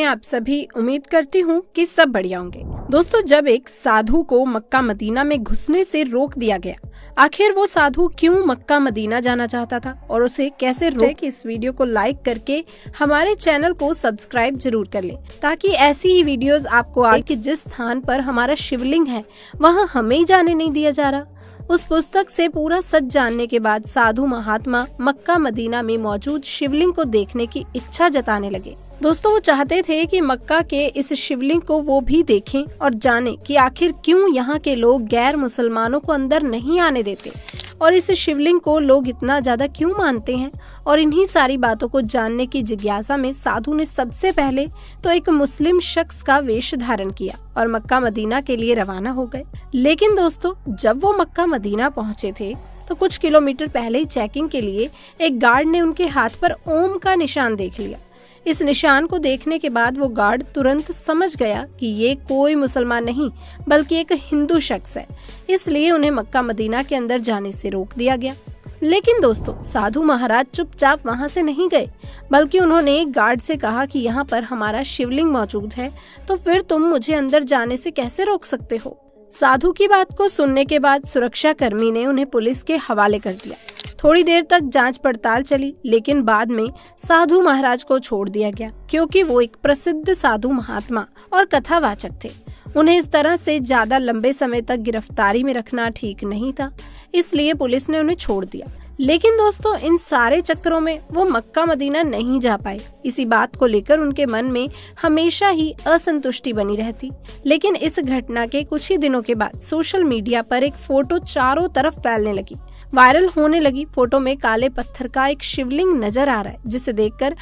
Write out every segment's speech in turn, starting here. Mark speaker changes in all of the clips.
Speaker 1: आप सभी। उम्मीद करती हूँ कि सब बढ़िया होंगे। दोस्तों, जब एक साधु को मक्का मदीना में घुसने से रोक दिया गया, आखिर वो साधु क्यों मक्का मदीना जाना चाहता था और उसे कैसे रोक, इस वीडियो को लाइक करके हमारे चैनल को सब्सक्राइब जरूर कर लें, ताकि ऐसी ही वीडियोस आपको आए कि जिस स्थान पर हमारा शिवलिंग है वहाँ हमें ही जाने नहीं दिया जा रहा। उस पुस्तक से पूरा सच जानने के बाद साधु महात्मा मक्का मदीना में मौजूद शिवलिंग को देखने की इच्छा जताने लगे। दोस्तों, वो चाहते थे कि मक्का के इस शिवलिंग को वो भी देखें और जाने कि आखिर क्यों यहाँ के लोग गैर मुसलमानों को अंदर नहीं आने देते और इस शिवलिंग को लोग इतना ज्यादा क्यों मानते हैं। और इन्हीं सारी बातों को जानने की जिज्ञासा में साधु ने सबसे पहले तो एक मुस्लिम शख्स का वेश धारण किया और मक्का मदीना के लिए रवाना हो गए। लेकिन दोस्तों, जब वो मक्का मदीना पहुँचे थे तो कुछ किलोमीटर पहले ही चेकिंग के लिए एक गार्ड ने उनके हाथ पर ओम का निशान देख लिया। इस निशान को देखने के बाद वो गार्ड तुरंत समझ गया कि ये कोई मुसलमान नहीं बल्कि एक हिंदू शख्स है, इसलिए उन्हें मक्का मदीना के अंदर जाने से रोक दिया गया। लेकिन दोस्तों, साधु महाराज चुपचाप वहां से नहीं गए, बल्कि उन्होंने गार्ड से कहा कि यहाँ पर हमारा शिवलिंग मौजूद है, तो फिर तुम मुझे अंदर जाने से कैसे रोक सकते हो। साधु की बात को सुनने के बाद सुरक्षा कर्मी ने उन्हें पुलिस के हवाले कर दिया। थोड़ी देर तक जांच पड़ताल चली, लेकिन बाद में साधु महाराज को छोड़ दिया गया, क्योंकि वो एक प्रसिद्ध साधु महात्मा और कथावाचक थे। उन्हें इस तरह से ज्यादा लंबे समय तक गिरफ्तारी में रखना ठीक नहीं था, इसलिए पुलिस ने उन्हें छोड़ दिया। लेकिन दोस्तों, इन सारे चक्करों में वो मक्का मदीना नहीं जा पाए। इसी बात को लेकर उनके मन में हमेशा ही असंतुष्टि बनी रहती। लेकिन इस घटना के कुछ ही दिनों के बाद सोशल मीडिया पर एक फोटो चारों तरफ फैलने लगी, वायरल होने लगी। फोटो में काले पत्थर का एक शिवलिंग नजर आ रहा है, जिसे देखकर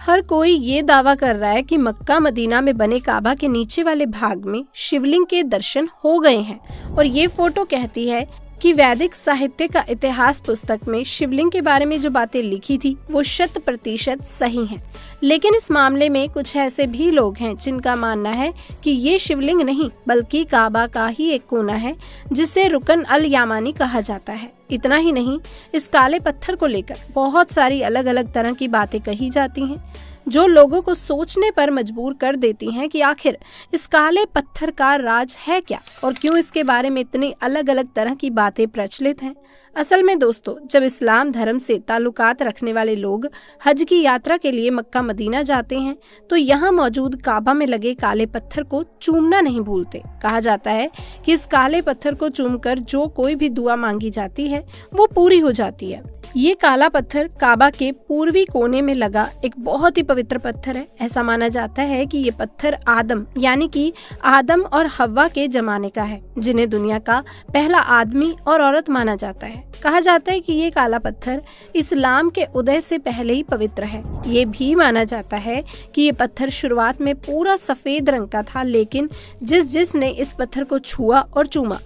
Speaker 1: हर कोई ये दावा कर रहा है कि मक्का मदीना में बने काबा के नीचे वाले भाग में शिवलिंग के दर्शन हो गए हैं। और ये फोटो कहती है कि वैदिक साहित्य का इतिहास पुस्तक में शिवलिंग के बारे में जो बातें लिखी थी वो 100% सही हैं। लेकिन इस मामले में कुछ ऐसे भी लोग हैं जिनका मानना है कि ये शिवलिंग नहीं बल्कि काबा का ही एक कोना है, जिसे रुकन अल यामानी कहा जाता है। इतना ही नहीं, इस काले पत्थर को लेकर बहुत सारी अलग अलग तरह की बातें कही जाती हैं, जो लोगों को सोचने पर मजबूर कर देती हैं कि आखिर इस काले पत्थर का राज है क्या और क्यों इसके बारे में इतनी अलग अलग तरह की बातें प्रचलित हैं। असल में दोस्तों, जब इस्लाम धर्म से ताल्लुकात रखने वाले लोग हज की यात्रा के लिए मक्का मदीना जाते हैं तो यहाँ मौजूद काबा में लगे काले पत्थर को चूमना नहीं भूलते। कहा जाता है कि इस काले पत्थर को चूमकर जो कोई भी दुआ मांगी जाती है वो पूरी हो जाती है। ये काला पत्थर काबा के पूर्वी कोने में लगा एक बहुत ही पवित्र पत्थर है। ऐसा माना जाता है कि ये पत्थर आदम यानी कि आदम और हव्वा के जमाने का है, जिन्हें दुनिया का पहला आदमी और औरत माना जाता है। कहा जाता है कि ये काला पत्थर इस्लाम के उदय से पहले ही पवित्र है। ये भी माना जाता है कि ये पत्थर शुरुआत में पूरा सफेद रंग का था, लेकिन जिसने इस पत्थर को छुआ और चूमा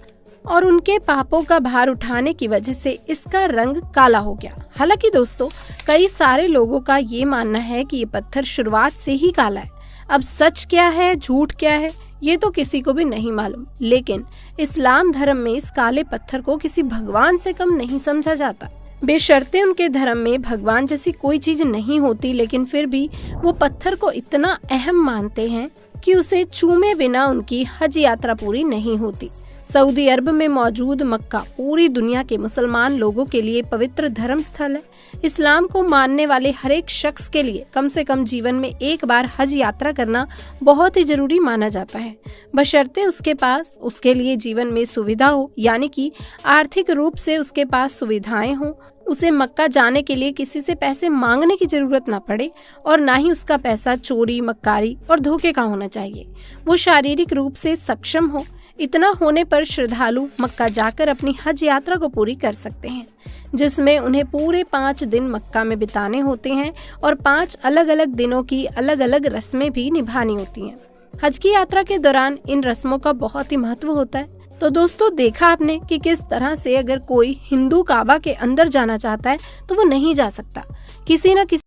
Speaker 1: और उनके पापों का भार उठाने की वजह से इसका रंग काला हो गया। हालांकि दोस्तों, कई सारे लोगों का ये मानना है कि ये पत्थर शुरुआत से ही काला है। अब सच क्या है, झूठ क्या है, ये तो किसी को भी नहीं मालूम। लेकिन इस्लाम धर्म में इस काले पत्थर को किसी भगवान से कम नहीं समझा जाता। बेशर्ते उनके धर्म में भगवान जैसी कोई चीज नहीं होती, लेकिन फिर भी वो पत्थर को इतना अहम मानते हैं कि उसे चूमे बिना उनकी हज यात्रा पूरी नहीं होती। सऊदी अरब में मौजूद मक्का पूरी दुनिया के मुसलमान लोगों के लिए पवित्र धर्म स्थल है। इस्लाम को मानने वाले हर एक शख्स के लिए कम से कम जीवन में एक बार हज यात्रा करना बहुत ही जरूरी माना जाता है, बशर्ते उसके पास उसके लिए जीवन में सुविधा हो, यानी कि आर्थिक रूप से उसके पास सुविधाएं हो, उसे मक्का जाने के लिए किसी से पैसे मांगने की जरूरत ना पड़े और ना ही उसका पैसा चोरी, मक्कारी और धोखे का होना चाहिए। वो शारीरिक रूप से सक्षम हो। इतना होने पर श्रद्धालु मक्का जाकर अपनी हज यात्रा को पूरी कर सकते हैं, जिसमें उन्हें पूरे 5 दिन मक्का में बिताने होते हैं और 5 अलग अलग दिनों की अलग अलग रस्में भी निभानी होती हैं। हज की यात्रा के दौरान इन रस्मों का बहुत ही महत्व होता है। तो दोस्तों, देखा आपने कि किस तरह से अगर कोई हिंदू काबा के अंदर जाना चाहता है तो वो नहीं जा सकता। किसी न किसी